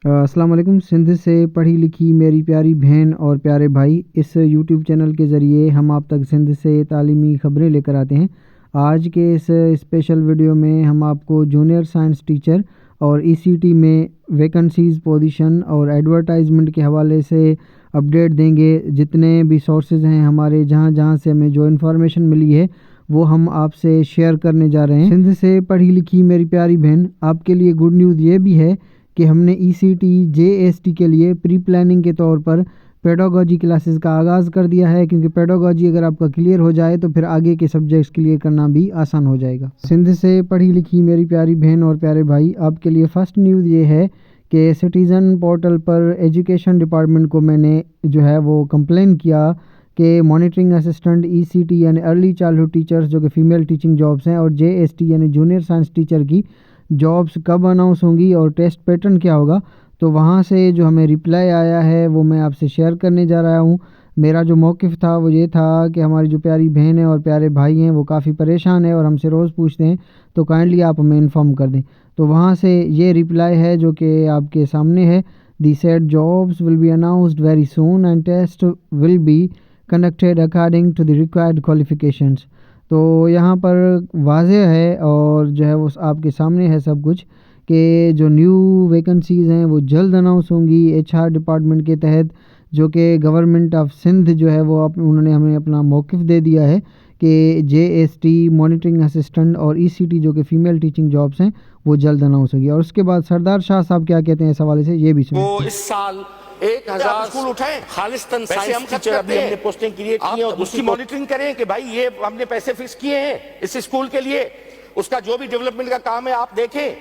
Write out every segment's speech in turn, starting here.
अस्सलाम वालेकुम। सिंध से पढ़ी लिखी मेरी प्यारी बहन और प्यारे भाई, इस यूट्यूब चैनल के ज़रिए हम आप तक सिंध से तालीमी ख़बरें लेकर आते हैं। आज के इस स्पेशल वीडियो में हम आपको जूनियर साइंस टीचर और ईसीटी में वैकेंसीज़, पोजीशन और एडवर्टाइजमेंट के हवाले से अपडेट देंगे। जितने भी सोर्सेज हैं हमारे, जहाँ जहाँ से हमें जो इन्फॉर्मेशन मिली है वो हम आपसे शेयर करने जा रहे हैं। सिंध से पढ़ी लिखी मेरी प्यारी बहन, आपके लिए गुड न्यूज़ ये भी है कि हमने ईसीटी, जेएसटी के लिए प्री प्लानिंग के तौर पर पेडागोजी क्लासेस का आगाज़ कर दिया है, क्योंकि पेडागोजी अगर आपका क्लियर हो जाए तो फिर आगे के सब्जेक्ट्स क्लियर करना भी आसान हो जाएगा। सिंध से पढ़ी लिखी मेरी प्यारी बहन और प्यारे भाई, आपके लिए फ़र्स्ट न्यूज़ ये है कि सिटीज़न पोर्टल पर एजुकेशन डिपार्टमेंट को मैंने जो है वो कंप्लेन किया कि मॉनिटरिंग असिस्टेंट, ईसीटी यानी अर्ली चाइल्डहुड टीचर्स जो कि फ़ीमेल टीचिंग जॉब्स हैं, और जेएसटी यानी जूनियर साइंस टीचर की जॉब्स कब अनाउंस होंगी और टेस्ट पैटर्न क्या होगा। तो वहाँ से जो हमें रिप्लाई आया है वो मैं आपसे शेयर करने जा रहा हूँ। मेरा जो मौक़िफ़ था वो ये था कि हमारी जो प्यारी बहन है और प्यारे भाई हैं वो काफ़ी परेशान है और हमसे रोज़ पूछते हैं, तो काइंडली आप हमें इन्फॉर्म कर दें। तो वहाँ से ये रिप्लाई है जो कि आपके सामने है। The said jobs will be announced very soon and test will be conducted according to the required qualifications. तो यहाँ पर वाज़ेह है और जो है वो आपके सामने है सब कुछ, कि जो न्यू वैकेंसीज़ हैं वो जल्द अनाउंस होंगी एचआर डिपार्टमेंट के तहत, जो कि गवर्नमेंट ऑफ सिंध जो है वो उन्होंने हमें अपना मौक़िफ़ दे दिया है कि जेएसटी, मॉनिटरिंग असिस्टेंट और ईसीटी जो कि फ़ीमेल टीचिंग जॉब्स हैं वो जल्द अनाउंस होगी। और उसके बाद सरदार शाह साहब क्या कहते हैं इस हवाले से, ये भी सुनिए। वो इस साल 1000 स्कूल उठाएं, खालिस्तान साइंस टीचर अभी हमने पोस्टिंग क्रिएट की है और उसकी मॉनिटरिंग करें कि भाई ये हमने पैसे फिक्स किए हैं इस स्कूल के लिए, उसका जो भी डेवलपमेंट का काम है आप देखें।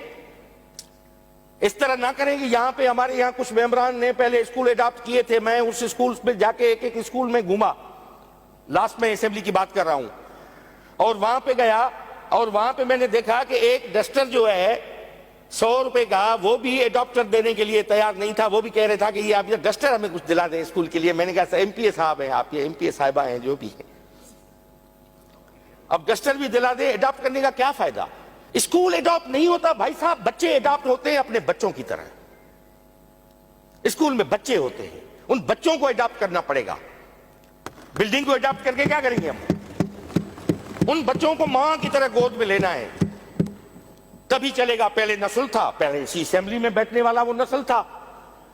इस तरह ना करें कि यहाँ पे हमारे यहाँ कुछ मेंबरान ने पहले स्कूल अडॉप्ट किए थे, मैं उस स्कूल में जाके एक एक स्कूल में घूमा, लास्ट में असेंबली की बात कर रहा हूं, और वहां पे गया और वहां पे मैंने देखा कि एक डस्टर जो है 100 रुपए का, वो भी एडॉप्टर देने के लिए तैयार नहीं था। वो भी कह रहे था कि ये आप ये डस्टर हमें कुछ दिला दें स्कूल के लिए। मैंने कहा एमपीए साहब हैं आप, ये एमपीए साहिबा हैं जो भी है, अब डस्टर भी दिला दें, एडॉप्ट करने का क्या फायदा। स्कूल एडॉप्ट नहीं होता भाई साहब, बच्चे एडॉप्ट होते हैं अपने बच्चों की तरह। स्कूल में बच्चे होते हैं, उन बच्चों को एडॉप्ट करना पड़ेगा। बिल्डिंग को एडॉप्ट करके क्या करेंगे हम? उन बच्चों को मां की तरह गोद में लेना है, तभी चलेगा। पहले नस्ल था, पहले इसी असेंबली में बैठने वाला वो नस्ल था,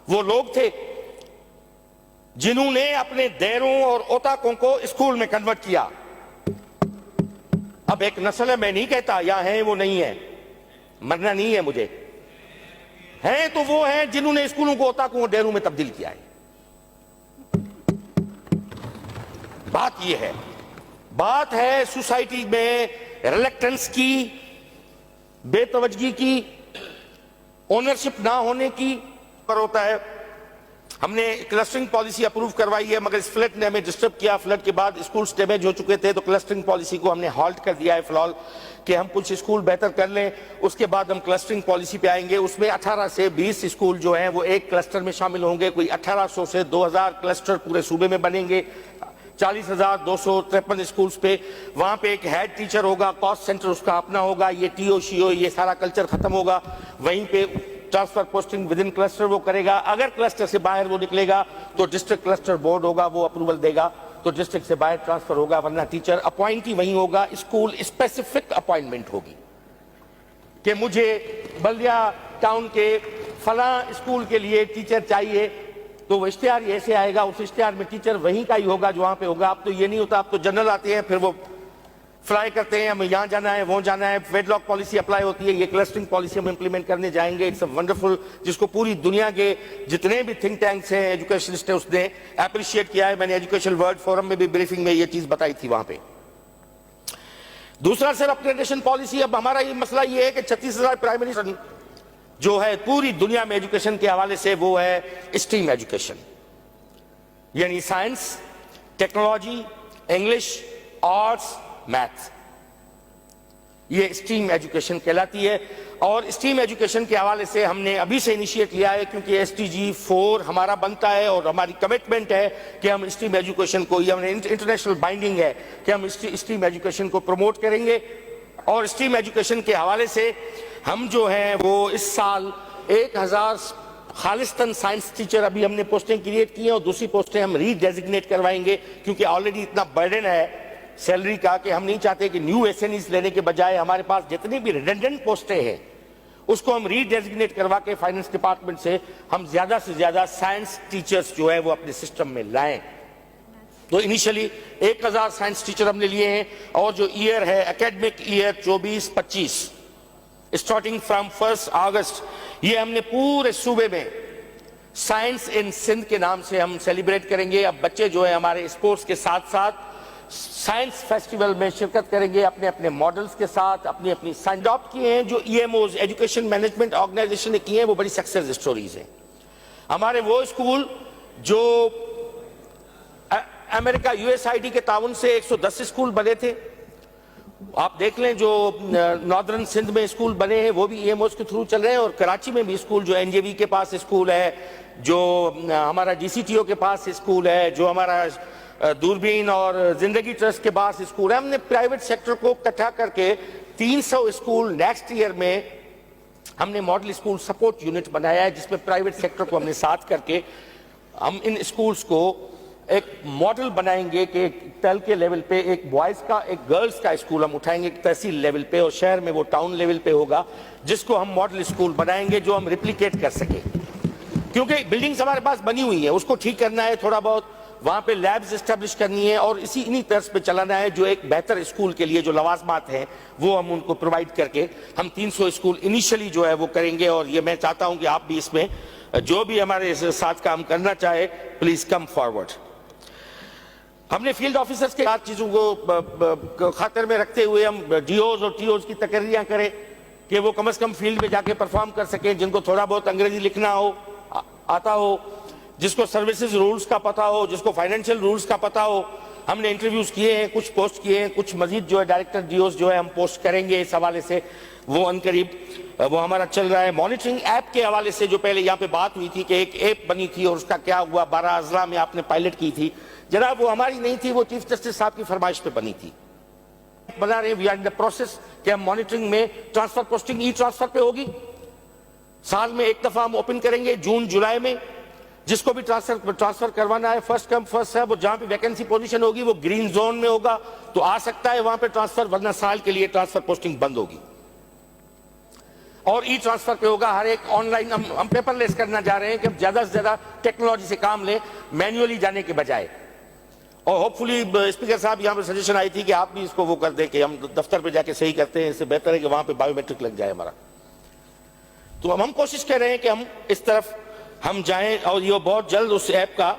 वो लोग थे जिन्होंने अपने देरों और ओताकों को स्कूल में कन्वर्ट किया। अब एक नस्ल है, मैं नहीं कहता यहां है वो नहीं है, मरना नहीं है मुझे, है तो वो है जिन्होंने स्कूलों को ओताकों और डेरों में तब्दील किया है। बात ये है, बात है सोसाइटी में रिलेक्टेंस की, बेतवजगी की, ओनरशिप ना होने की पर होता है। हमने क्लस्टरिंग पॉलिसी अप्रूव करवाई है, मगर इस फ्लड ने हमें डिस्टर्ब किया। फ्लड के बाद स्कूल्स डैमेज हो चुके थे, तो क्लस्टरिंग पॉलिसी को हमने हॉल्ट कर दिया है फिलहाल, कि हम कुछ स्कूल बेहतर कर लें, उसके बाद हम क्लस्टरिंग पॉलिसी पे आएंगे। उसमें 18 से 20 स्कूल जो हैं वो एक क्लस्टर में शामिल होंगे। कोई 1800 से 2000 क्लस्टर पूरे सूबे में बनेंगे। 40,253 स्कूल्स पे, वहां पे एक हेड टीचर होगा, कॉस्ट सेंटर उसका अपना होगा, ये टीओ शीओ ये सारा कल्चर खत्म होगा। वहीं पे transfer posting with in cluster वो करेगा। अगर क्लस्टर से बाहर वो निकलेगा तो डिस्ट्रिक्ट क्लस्टर बोर्ड होगा, वो अप्रूवल देगा, तो डिस्ट्रिक्ट से बाहर ट्रांसफर होगा, वरना टीचर अपॉइंटी वहीं होगा। स्कूल स्पेसिफिक अपॉइंटमेंट होगी कि मुझे बल्दिया टाउन के फला स्कूल के लिए टीचर चाहिए, तो वो इश्तिहार ऐसे आएगा, उस इश्तिहार में टीचर वहीं का ही होगा जो वहां पे होगा। अब तो ये नहीं होता, अब तो जनरल आते हैं, फिर वो फ्लाई करते हैं, हमें यहाँ जाना है, वहाँ जाना है, वेडलॉक पॉलिसी अप्लाई होती है। ये क्लस्टरिंग पॉलिसी हम इंप्लीमेंट करने जाएंगे। इट्स अ वंडरफुल, जिसको पूरी दुनिया के जितने भी थिंक टैंक्स हैं, एजुकेशनिस्ट हैं, उसने अप्रिशिएट किया है। मैंने एजुकेशन वर्ल्ड फोरम में भी ब्रीफिंग में ये चीज बताई थी वहां पे। दूसरा सर अपग्रेडेशन पॉलिसी। अब हमारा ये मसला ये है कि 36,000 प्राइमरी जो है पूरी दुनिया में एजुकेशन के हवाले से वो है स्ट्रीम एजुकेशन, यानी science, technology, English, arts, maths, ये स्ट्रीम एजुकेशन कहलाती है। और स्ट्रीम एजुकेशन के हवाले से हमने अभी से इनिशिएट लिया है, क्योंकि SDG 4 हमारा बनता है और हमारी कमिटमेंट है कि हम स्ट्रीम एजुकेशन को, ये हमने इंटरनेशनल बाइंडिंग है कि हम स्ट्रीम एजुकेशन को प्रमोट करेंगे। और स्ट्रीम एजुकेशन के हवाले से हम जो हैं वो इस साल 1000 खालिस्तान साइंस टीचर अभी हमने पोस्टें क्रिएट की हैं और दूसरी पोस्टें हम रीडेजिग्नेट करवाएंगे, क्योंकि ऑलरेडी इतना बर्डन है सैलरी का कि हम नहीं चाहते कि न्यू एसएनईज लेने के बजाय हमारे पास जितनी भी रिडंडेंट पोस्टें हैं उसको हम रीडेजिग्नेट करवा के फाइनेंस डिपार्टमेंट से हम ज्यादा से ज्यादा साइंस टीचर्स जो है वो अपने सिस्टम में लाएं। तो इनिशियली 1000 साइंस टीचर हमने लिए हैं और जो ईयर है एकेडमिक ईयर 24-25 स्टार्टिंग फ्रॉम 1 अगस्त ये हमने पूरे सूबे में साइंस इन सिंध के नाम से हम सेलिब्रेट करेंगे। अब बच्चे जो है हमारे स्पोर्ट्स के साथ साथ साइंस फेस्टिवल में शिरकत करेंगे अपने अपने मॉडल्स के साथ, अपनी अपनी साइंस अडॉप्ट किए हैं जो ईएमओज एजुकेशन मैनेजमेंट ऑर्गेनाइजेशन ने किए हैं, वो बड़ी सक्सेस स्टोरीज हैं। हमारे वो स्कूल जो अमेरिका यूएसआईडी के ताउन से 110 स्कूल बने थे, आप देख लें जो नॉर्दर्न सिंध में स्कूल बने हैं वो भी ईएमओज के थ्रू चल रहे हैं, और कराची में भी स्कूल जो एनजेबी के पास स्कूल है, जो हमारा डीसीटीओ के पास स्कूल है, जो हमारा दूरबीन और जिंदगी ट्रस्ट के पास स्कूल है। हमने प्राइवेट सेक्टर को इकट्ठा करके 300 स्कूल नेक्स्ट ईयर में हमने मॉडल स्कूल सपोर्ट यूनिट बनाया है, जिसमें प्राइवेट सेक्टर को हमने साथ करके हम इन स्कूल्स को एक मॉडल बनाएंगे कि तल के लेवल पे एक बॉयज का एक गर्ल्स का स्कूल हम उठाएंगे तहसील लेवल पे, और शहर में वो टाउन लेवल पे होगा, जिसको हम मॉडल स्कूल बनाएंगे जो हम रिप्लिकेट कर सके। क्योंकि बिल्डिंग्स हमारे पास बनी हुई है, उसको ठीक करना है, थोड़ा बहुत वहां पे लैब्स एस्टेब्लिश करनी है और इन्हीं तर्ज पे चलाना है, जो एक बेहतर स्कूल के लिए जो लवाजमात हैं वो हम उनको प्रोवाइड करके हम 300 स्कूल इनिशियली जो है वो करेंगे। और ये मैं चाहता हूं कि आप भी इसमें जो भी हमारे साथ काम करना चाहे प्लीज कम फॉरवर्ड। हमने फील्ड ऑफिसर्स के साथ चीजों को खातिर में रखते हुए हम डीओज और टीओज की तकरीरियां करें कि वो कम से कम फील्ड में जाके परफॉर्म कर सकें, जिनको थोड़ा बहुत अंग्रेजी लिखना हो आता हो, जिसको सर्विसेज रूल्स का पता हो, जिसको फाइनेंशियल रूल्स का पता हो। हमने इंटरव्यूज किए हैं, कुछ पोस्ट किए हैं, कुछ मजीद जो है डायरेक्टर डीओज जो है हम पोस्ट करेंगे इस हवाले से, वो अनकरीब वो हमारा चल रहा है। मॉनिटरिंग ऐप के हवाले से जो पहले यहाँ पे बात हुई थी कि एक ऐप बनी थी और उसका क्या हुआ, 12 अजला में आपने पायलट की थी, जनाब वो हमारी नहीं थी, वो चीफ जस्टिस साहब की फरमाइश पे बनी थी। बना रहे we are in the process कि हम मॉनिटरिंग में ट्रांसफर पोस्टिंग ई ट्रांसफर पे होगी, साल में एक दफा हम ओपन करेंगे जून जुलाई में, जिसको भी ट्रांसफर करवाना है फर्स्ट कम फर्स्ट सर्व, जहां पे वैकेंसी पोजीशन होगी वो ग्रीन जोन में होगा तो आ सकता है वहां पे ट्रांसफर, वरना साल के लिए ट्रांसफर पोस्टिंग बंद होगी। और ई ट्रांसफर पे होगा हर एक ऑनलाइन, हम पेपरलेस करना जा रहे हैं कि हम ज्यादा से ज्यादा टेक्नोलॉजी से काम लें मैन्युअली जाने के बजाय। और होपफुली स्पीकर साहब यहाँ पे सजेशन आई थी कि आप भी इसको वो कर दें कि हम दफ्तर पे जाके सही करते हैं, इससे बेहतर है कि वहां पे बायोमेट्रिक लग जाए हमारा। तो हम कोशिश कर रहे हैं कि हम इस तरफ हम जाएं और ये बहुत जल्द उस ऐप का